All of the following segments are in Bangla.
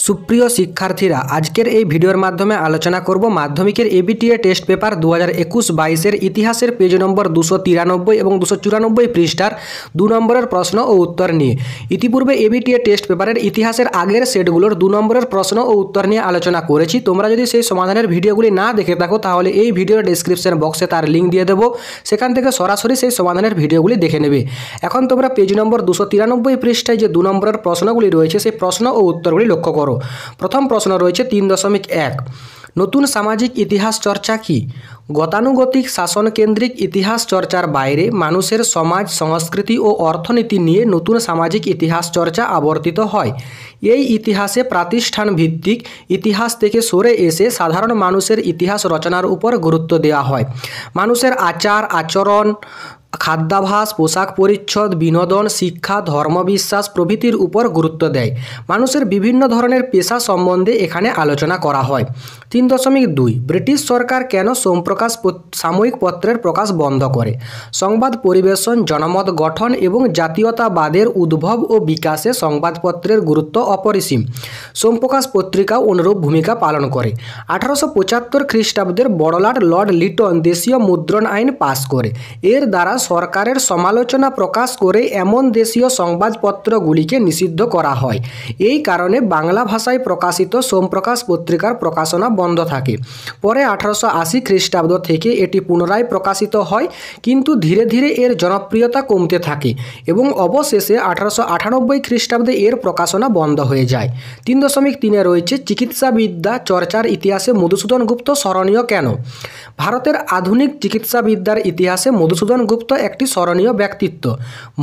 সুপ্রিয় শিক্ষার্থীরা, আজকের এই ভিডিওর মাধ্যমে আলোচনা করব মাধ্যমিকের এবিটিএ টেস্ট পেপার 2021-22 ইতিহাসের পেজ নম্বর 293 এবং 294 পৃষ্ঠার 2 নম্বরের প্রশ্ন ও উত্তর নিয়ে। ইতিপূর্বে এবিটিএ টেস্ট পেপারের ইতিহাসের আগের সেটগুলোর 2 নম্বরের প্রশ্ন ও উত্তর নিয়ে আলোচনা করেছি। তোমরা যদি সেই সমাধানের ভিডিওগুলি না দেখে থাকো তাহলে এই ভিডিওর ডেসক্রিপশন বক্সে তার লিঙ্ক দিয়ে দেবো, সেখান থেকে সরাসরি সেই সমাধানের ভিডিওগুলি দেখে নেবে। এখন তোমরা পেজ নম্বর 293 পৃষ্ঠায় যে 2 নম্বরের প্রশ্নগুলি রয়েছে সেই প্রশ্ন ও উত্তরগুলি লক্ষ্য করো। প্রথম প্রশ্ন রয়েছে 3.1, নতুন সামাজিক ইতিহাস চর্চা কি? গতানুগতিক শাসন কেন্দ্রিক ইতিহাস চর্চার বাইরে মানুষের সমাজ, সংস্কৃতি ও অর্থনীতি নিয়ে নতুন সামাজিক ইতিহাস চর্চা আবর্তিত হয়। এই ইতিহাসে প্রাতিষ্ঠান ভিত্তিক ইতিহাস থেকে সরে এসে সাধারণ মানুষের ইতিহাস রচনার উপর গুরুত্ব দেওয়া হয়। মানুষের আচার আচরণ, খাদ্যাভ্যাস, পোশাক পরিচ্ছদ, বিনোদন, শিক্ষা, ধর্মবিশ্বাস প্রভৃতির উপর গুরুত্ব দেয়। মানুষের বিভিন্ন ধরনের পেশা সম্বন্ধে এখানে আলোচনা করা হয়। 3.2, ব্রিটিশ সরকার কেন সোমপ্রকাশ সাময়িক পত্রের প্রকাশ বন্ধ করে? সংবাদ পরিবেশন, জনমত গঠন এবং জাতীয়তাবাদের উদ্ভব ও বিকাশে সংবাদপত্রের গুরুত্ব অপরিসীম। সোমপ্রকাশ পত্রিকাও অনুরূপ ভূমিকা পালন করে। 1875 খ্রিস্টাব্দের বড়লাট লর্ড লিটন দেশীয় মুদ্রণ আইন পাশ করে। এর দ্বারা সরকারের সমালোচনা প্রকাশ করে এমন দেশীয় সংবাদপত্রগুলিকে নিষিদ্ধ করা হয়। এই কারণে বাংলা ভাষায় প্রকাশিত সোমপ্রকাশ পত্রিকার প্রকাশনা বন্ধ থাকে। পরে 1880 খ্রিস্টাব্দ থেকে এটি পুনরায় প্রকাশিত হয়, কিন্তু ধীরে ধীরে এর জনপ্রিয়তা কমতে থাকে এবং অবশেষে 1898 খ্রিস্টাব্দে এর প্রকাশনা বন্ধ হয়ে যায়। 3.3 রয়েছে চিকিৎসাবিদ্যা চর্চার ইতিহাসে মধুসূদন গুপ্ত স্মরণীয় কেন? ভারতের আধুনিক চিকিৎসাবিদ্যার ইতিহাসে মধুসূদন গুপ্ত একটি স্মরণীয় ব্যক্তিত্ব।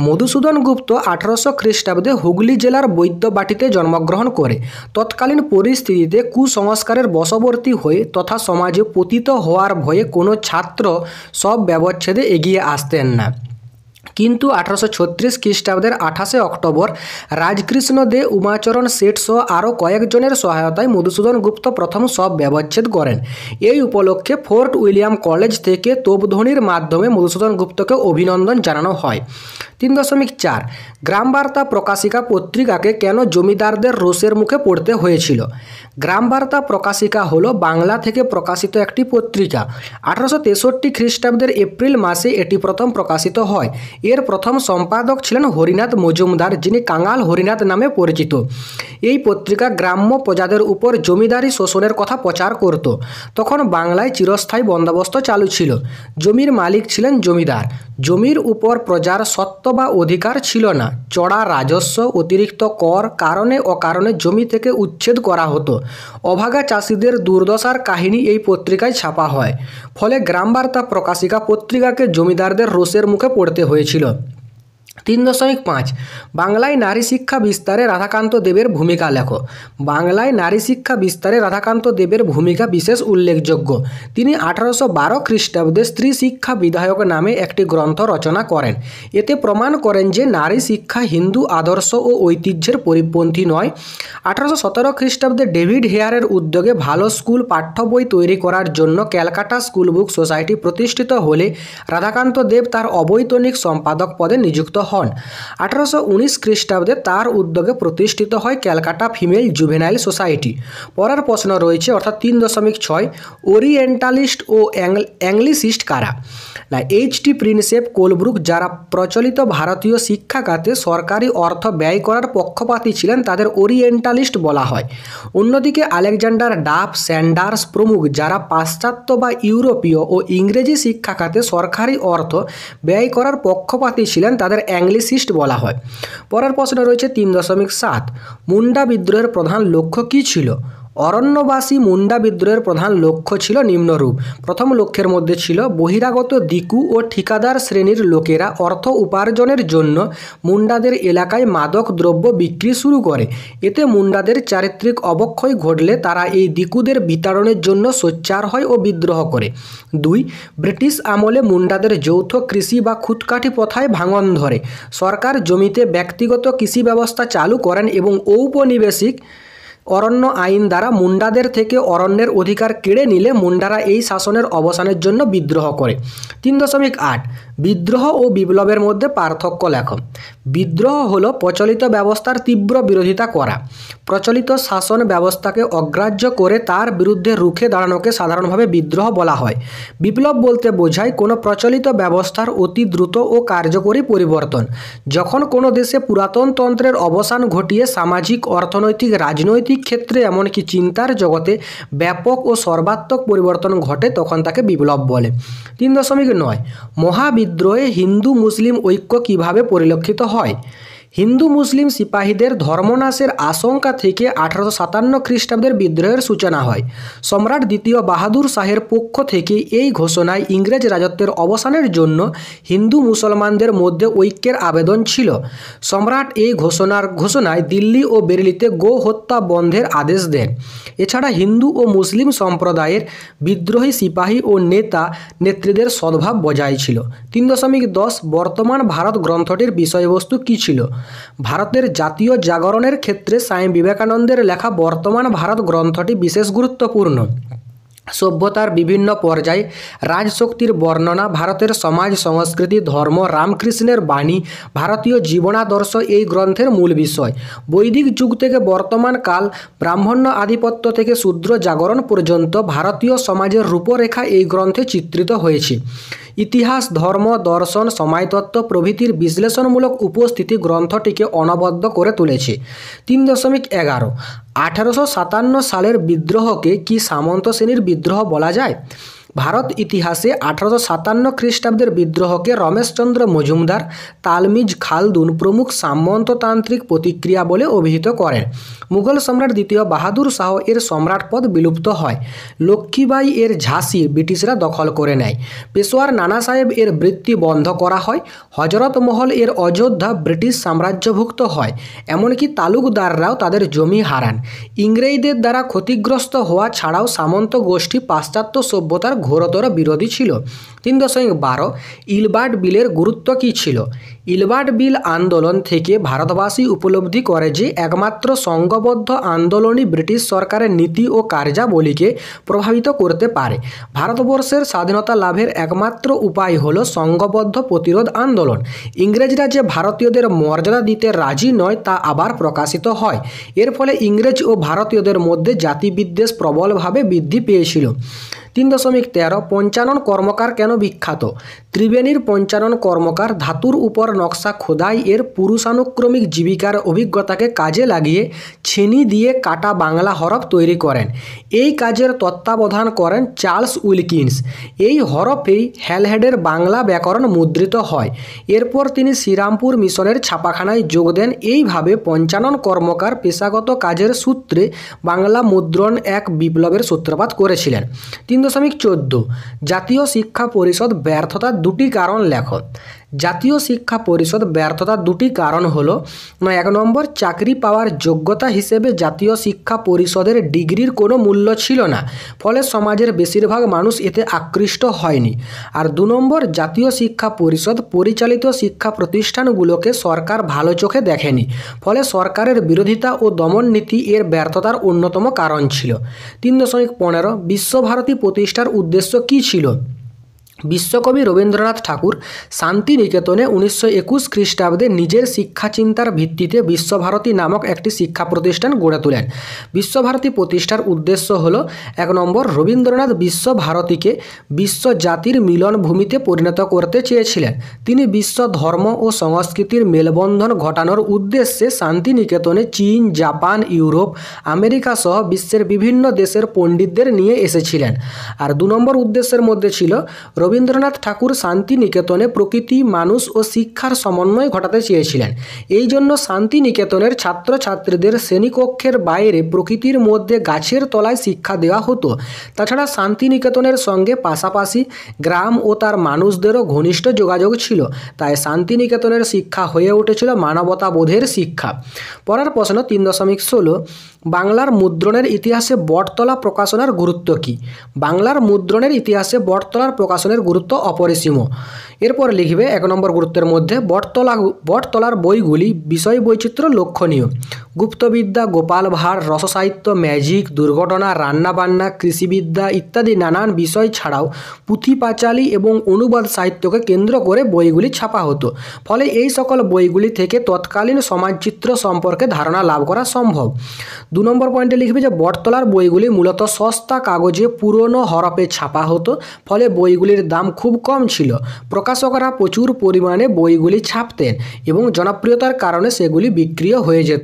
মধুসূদন গুপ্ত 1800 খ্রিস্টাব্দে হুগলি জেলার বৈদ্যবাটিতে জন্মগ্রহণ করে। তৎকালীন পরিস্থিতিতে কুসংস্কারের বশবর্তী হয়ে তথা সমাজে পতিত হওয়ার ভয়ে কোনো ছাত্র সব ব্যবচ্ছেদে এগিয়ে আসতেন না। কিন্তু 1836 খ্রিস্টাব্দের 28 অক্টোবর রাজকৃষ্ণ দে, উমাচরণ শেঠ সহ আরও কয়েকজনের সহায়তায় মধুসূদন গুপ্ত প্রথম সব ব্যবচ্ছেদ করেন। এই উপলক্ষে ফোর্ট উইলিয়াম কলেজ থেকে তোপধ্বনির মাধ্যমে মধুসূদন গুপ্তকে অভিনন্দন জানানো হয়। 3.4, গ্রামবার্তা প্রকাশিকা পত্রিকাকে কেন জমিদারদের রোষের মুখে পড়তে হয়েছিল? গ্রামবার্তা প্রকাশিকা হলো বাংলা থেকে প্রকাশিত একটি পত্রিকা। 1863 খ্রিস্টাব্দের এপ্রিল মাসে এটি প্রথম প্রকাশিত হয়। এর প্রথম সম্পাদক ছিলেন হরিনাথ মজুমদার, যিনি কাঙাল হরিনাথ নামে পরিচিত। এই পত্রিকা গ্রাম্য প্রজাদের উপর জমিদারি শোষণের কথা প্রচার করত। তখন বাংলায় চিরস্থায়ী বন্দোবস্ত চালু ছিল। জমির মালিক ছিলেন জমিদার। জমির উপর প্রজার সত্ত্ব বা অধিকার ছিল না। চড়া রাজস্ব, অতিরিক্ত কর, কারণে অকারণে জমি থেকে উচ্ছেদ করা হতো। অভাগা চাষিদের দুর্দশার কাহিনী এই পত্রিকায় ছাপা হয়। ফলে গ্রামবার্তা প্রকাশিকা পত্রিকাকে জমিদারদের রোষের মুখে পড়তে হয়েছিল। 3.5, বাংলায় নারী শিক্ষা বিস্তারে রাধাকান্ত দেবের ভূমিকা লেখো। বাংলায় নারী শিক্ষা বিস্তারে রাধাকান্ত দেবের ভূমিকা বিশেষ উল্লেখযোগ্য। তিনি 1812 খ্রিস্টাব্দে স্ত্রী শিক্ষা বিধায়ক নামে একটি গ্রন্থ রচনা করেন। এতে প্রমাণ করেন যে নারী শিক্ষা হিন্দু আদর্শ ও ঐতিহ্যের পরিপন্থী নয়। 1817 খ্রিস্টাব্দে ডেভিড হেয়ারের উদ্যোগে ভালো স্কুল পাঠ্য বই তৈরি করার জন্য ক্যালকাটা স্কুল বুক সোসাইটি প্রতিষ্ঠিত হলে রাধাকান্ত দেব তার অবৈতনিক সম্পাদক পদে নিযুক্ত হন। 1819 খ্রিস্টাব্দে তার উদ্যোগে প্রতিষ্ঠিত হয় ক্যালকাটা ফিমেল জুভেনাইল সোসাইটি। পরের প্রশ্ন রয়েছে অর্থাৎ 3.6, ওরিয়েন্টালিস্ট ও অ্যাংলিসিস্ট কারা? না, এইচ.টি. প্রিন্সেপ, কোলব্রুক যারা প্রচলিত ভারতীয় শিক্ষাখাতে সরকারি অর্থ ব্যয় করার পক্ষপাতী ছিলেন তাদের ওরিয়েন্টালিস্ট বলা হয়। অন্যদিকে আলেকজান্ডার ডাফ, স্যান্ডার্স প্রমুখ যারা পাশ্চাত্য বা ইউরোপীয় ও ইংরেজি শিক্ষাখাতে সরকারি অর্থ ব্যয় করার পক্ষপাতী ছিলেন তাদের অ্যাংলিসিস্ট বলা হয়। পরের প্রশ্ন রয়েছে 3.7, মুন্ডা বিদ্রোহের প্রধান লক্ষ্য কী ছিল? অরণ্যবাসী মুন্ডা বিদ্রোহের প্রধান লক্ষ্য ছিল নিম্নরূপ। প্রথম লক্ষ্যের মধ্যে ছিল বহিরাগত দিকু ও ঠিকাদার শ্রেণীর লোকেরা অর্থ উপার্জনের জন্য মুন্ডাদের এলাকায় মাদক দ্রব্য বিক্রি শুরু করে। এতে মুন্ডাদের চারিত্রিক অবক্ষয় ঘটলে তারা এই দিকুদের বিতাড়নের জন্য সোচ্চার হয় ও বিদ্রোহ করে। 2, ব্রিটিশ আমলে মুন্ডাদের যৌথ কৃষি বা খুঁতকাঠি প্রথায় ভাঙন ধরে। সরকার জমিতে ব্যক্তিগত কৃষি ব্যবস্থা চালু করেন এবং ঔপনিবেশিক অরণ্য আইন দ্বারা মুন্ডাদের থেকে অরণ্যের অধিকার কেড়ে নিলে মুন্ডারা এই শাসনের অবসানের জন্য বিদ্রোহ করে। 3.8 বিদ্রোহ ও বিপ্লবের মধ্যে পার্থক্য লেখ। বিদ্রোহ হলো প্রচলিত ব্যবস্থার তীব্র বিরোধিতা করা। প্রচলিত শাসন ব্যবস্থাকে অগ্রাহ্য করে তার বিরুদ্ধে রুখে দাঁড়ানোকে সাধারণভাবে বিদ্রোহ বলা হয়। বিপ্লব বলতে বোঝায় কোনো প্রচলিত ব্যবস্থার অতি দ্রুত ও কার্যকরী পরিবর্তন। যখন কোনো দেশে পুরাতন তন্ত্রের অবসান ঘটিয়ে সামাজিক, অর্থনৈতিক, রাজনৈতিক ক্ষেত্রে এমনকি চিন্তার জগতে ব্যাপক ও সর্বাত্মক পরিবর্তন ঘটে তখন তাকে বিপ্লব বলে। 3.9 মহাবিদ্রোহে হিন্দু মুসলিম ঐক্য কিভাবে পরিলক্ষিত হয়? হিন্দু মুসলিম সিপাহীদের ধর্মনাশের আশঙ্কা থেকে 1857 খ্রিস্টাব্দের বিদ্রোহের সূচনা হয়। সম্রাট দ্বিতীয় বাহাদুর শাহের পক্ষ থেকে এই ঘোষণায় ইংরেজ রাজত্বের অবসানের জন্য হিন্দু মুসলমানদের মধ্যে ঐক্যের আবেদন ছিল। সম্রাট এই ঘোষণায় দিল্লি ও বেরেলিতে গো হত্যা বন্ধের আদেশ দেন। এছাড়া হিন্দু ও মুসলিম সম্প্রদায়ের বিদ্রোহী সিপাহী ও নেত্রীদের সদ্ভাব বজায় ছিল। 3.10 বর্তমান ভারত গ্রন্থটির বিষয়বস্তু কী ছিল? ভারতের জাতীয় জাগরণের ক্ষেত্রে স্বামী বিবেকানন্দের লেখা বর্তমান ভারত গ্রন্থটি বিশেষ গুরুত্বপূর্ণ। সভ্যতার বিভিন্ন পর্যায়ে রাজশক্তির বর্ণনা, ভারতের সমাজ সংস্কৃতি, ধর্ম, রামকৃষ্ণের বাণী, ভারতীয় জীবনাদর্শ এই গ্রন্থের মূল বিষয়। বৈদিক যুগ থেকে বর্তমান কাল, ব্রাহ্মণ্য আধিপত্য থেকে শূদ্র জাগরণ পর্যন্ত ভারতীয় সমাজের রূপরেখা এই গ্রন্থে চিত্রিত হয়েছে। ইতিহাস, ধর্ম, দর্শন, সমাজতত্ত্ব প্রভৃতির বিশ্লেষণমূলক উপস্থিতি গ্রন্থটিকে অনবদ্য করে তুলেছে। 3.11 1857 সালের বিদ্রোহকে কি সামন্ত শ্রেণীর বিদ্রোহ বলা যায়? ভারত ইতিহাসে 1857 খ্রিস্টাব্দের বিদ্রোহকে রমেশচন্দ্র মজুমদার, তালমিজ খালদুন প্রমুখ সামন্ততান্ত্রিক প্রতিক্রিয়া বলে অভিহিত করেন। মুঘল সম্রাট দ্বিতীয় বাহাদুর শাহ এর সম্রাট পদ বিলুপ্ত হয়। লক্ষ্মীবাই এর ঝাঁসি ব্রিটিশরা দখল করে নেয়। পেশোয়ার নানা সাহেব এর বৃত্তি বন্ধ করা হয়। হজরত মহল এর অযোধ্যা ব্রিটিশ সাম্রাজ্যভুক্ত হয়। এমনকি তালুকদাররাও তাদের জমি হারান। ইংরেজদের দ্বারা ক্ষতিগ্রস্ত হওয়া ছাড়াও সামন্ত গোষ্ঠী পাশ্চাত্য সভ্যতার ঘোরতর বিরোধী ছিল। 3.12 ইলবার্ট বিলের গুরুত্ব কী ছিল? ইলবার্ট বিল আন্দোলন থেকে ভারতবাসী উপলব্ধি করে যে একমাত্র সংঘবদ্ধ আন্দোলনই ব্রিটিশ সরকারের নীতি ও কার্যাবলীকে প্রভাবিত করতে পারে। ভারতবর্ষের স্বাধীনতা লাভের একমাত্র উপায় হল সংঘবদ্ধ প্রতিরোধ আন্দোলন। ইংরেজরা যে ভারতীয়দের মর্যাদা দিতে রাজি নয় তা আবার প্রকাশিত হয়। এর ফলে ইংরেজ ও ভারতীয়দের মধ্যে জাতিবিদ্বেষ প্রবলভাবে বৃদ্ধি পেয়েছিল। 3.13 পঞ্চানন কর্মকার কেন বিখ্যাত? ত্রিবেণীর পঞ্চানন কর্মকার ধাতুর উপর নকশা খোদাই এর পুরুষানুক্রমিক জীবিকার অভিজ্ঞতাকে কাজে লাগিয়ে ছেনি দিয়ে কাটা বাংলা হরফ তৈরি করেন। এই কাজের তত্ত্বাবধান করেন চার্লস উইলকিন্স। এই হরফেই হ্যালহেডের বাংলা ব্যাকরণ মুদ্রিত হয়। এরপর তিনি শ্রীরামপুর মিশনের ছাপাখানায় যোগ দেন। এইভাবে পঞ্চানন কর্মকার পেশাগত কাজের সূত্রে বাংলা মুদ্রণ এক বিপ্লবের সূত্রপাত করেছিলেন। 3.14 জাতীয় শিক্ষা পরিষদ ব্যর্থতার দুটি কারণ লেখ। জাতীয় শিক্ষা পরিষদ ব্যর্থতার দুটি কারণ হলো 1 নম্বর চাকরি পাওয়ার যোগ্যতা হিসেবে জাতীয় শিক্ষা পরিষদের ডিগ্রির কোনো মূল্য ছিল না, ফলে সমাজের বেশিরভাগ মানুষ এতে আকৃষ্ট হয়নি। আর 2 নম্বর জাতীয় শিক্ষা পরিষদ পরিচালিত শিক্ষা প্রতিষ্ঠানগুলোকে সরকার ভালো চোখে দেখেনি, ফলে সরকারের বিরোধিতা ও দমন নীতি এর ব্যর্থতার অন্যতম কারণ ছিল। 3.15 বিশ্বভারতী প্রতিষ্ঠার উদ্দেশ্য কী ছিল? বিশ্বকবি রবীন্দ্রনাথ ঠাকুর শান্তিনিকেতনে 1921 খ্রিস্টাব্দে নিজের শিক্ষা চিন্তার ভিত্তিতে বিশ্বভারতী নামক একটি শিক্ষা প্রতিষ্ঠান গড়ে তোলেন। বিশ্বভারতী প্রতিষ্ঠার উদ্দেশ্য হল 1 নম্বর রবীন্দ্রনাথ বিশ্বভারতীকে বিশ্ব জাতির মিলন ভূমিতে পরিণত করতে চেয়েছিলেন। তিনি বিশ্ব ধর্ম ও সংস্কৃতির মেলবন্ধন ঘটানোর উদ্দেশ্যে শান্তিনিকেতনে চীন, জাপান, ইউরোপ, আমেরিকা সহ বিশ্বের বিভিন্ন দেশের পণ্ডিতদের নিয়ে এসেছিলেন। আর 2 নম্বর উদ্দেশ্যের মধ্যে ছিল রবীন্দ্রনাথ ঠাকুর শান্তিনিকেতনে প্রকৃতি, মানুষ ও শিক্ষার সমন্বয় ঘটাতে চেয়েছিলেন। এই জন্য শান্তিনিকেতনের ছাত্রছাত্রীদের শ্রেণীকক্ষের বাইরে প্রকৃতির মধ্যে গাছের তলায় শিক্ষা দেওয়া হতো। তাছাড়া শান্তিনিকেতনের সঙ্গে পাশাপাশি গ্রাম ও তার মানুষদেরও ঘনিষ্ঠ যোগাযোগ ছিল। তাই শান্তিনিকেতনের শিক্ষা হয়ে উঠেছিল মানবতাবোধের শিক্ষা। পরের প্রশ্ন 3.16 বাংলার মুদ্রণের ইতিহাসে বটতলা প্রকাশনার গুরুত্ব কী? বাংলার মুদ্রণের ইতিহাসে বটতলার প্রকাশনের বইগুলির গুরুত্ব অপরিসীম। এরপর লিখবে 1 নম্বর গুরুত্বের মধ্যে বটতলার বইগুলি বিষয় বৈচিত্র্য লক্ষণীয়। গুপ্তবিদ্যা, গোপাল ভাঁড়, রসসাহিত্য, ম্যাজিক, দুর্ঘটনা, রান্নাবান্না, কৃষিবিদ্যা ইত্যাদি নানান বিষয় ছাড়াও পুঁথি পাঁচালী এবং অনুবাদ সাহিত্যকে কেন্দ্র করে বইগুলি ছাপা হতো। ফলে এই সকল বইগুলি থেকে তৎকালীন সমাজচিত্র সম্পর্কে ধারণা লাভ করা সম্ভব। 2 নম্বর পয়েন্টে লিখবে যে বটতলার বইগুলি মূলত সস্তা কাগজে পুরনো হরফে ছাপা হতো, ফলে বইগুলির দাম খুব কম ছিল। প্রকাশকরা প্রচুর পরিমাণে বইগুলি ছাপতেন এবং জনপ্রিয়তার কারণে সেগুলি বিক্রিও হয়ে যেত।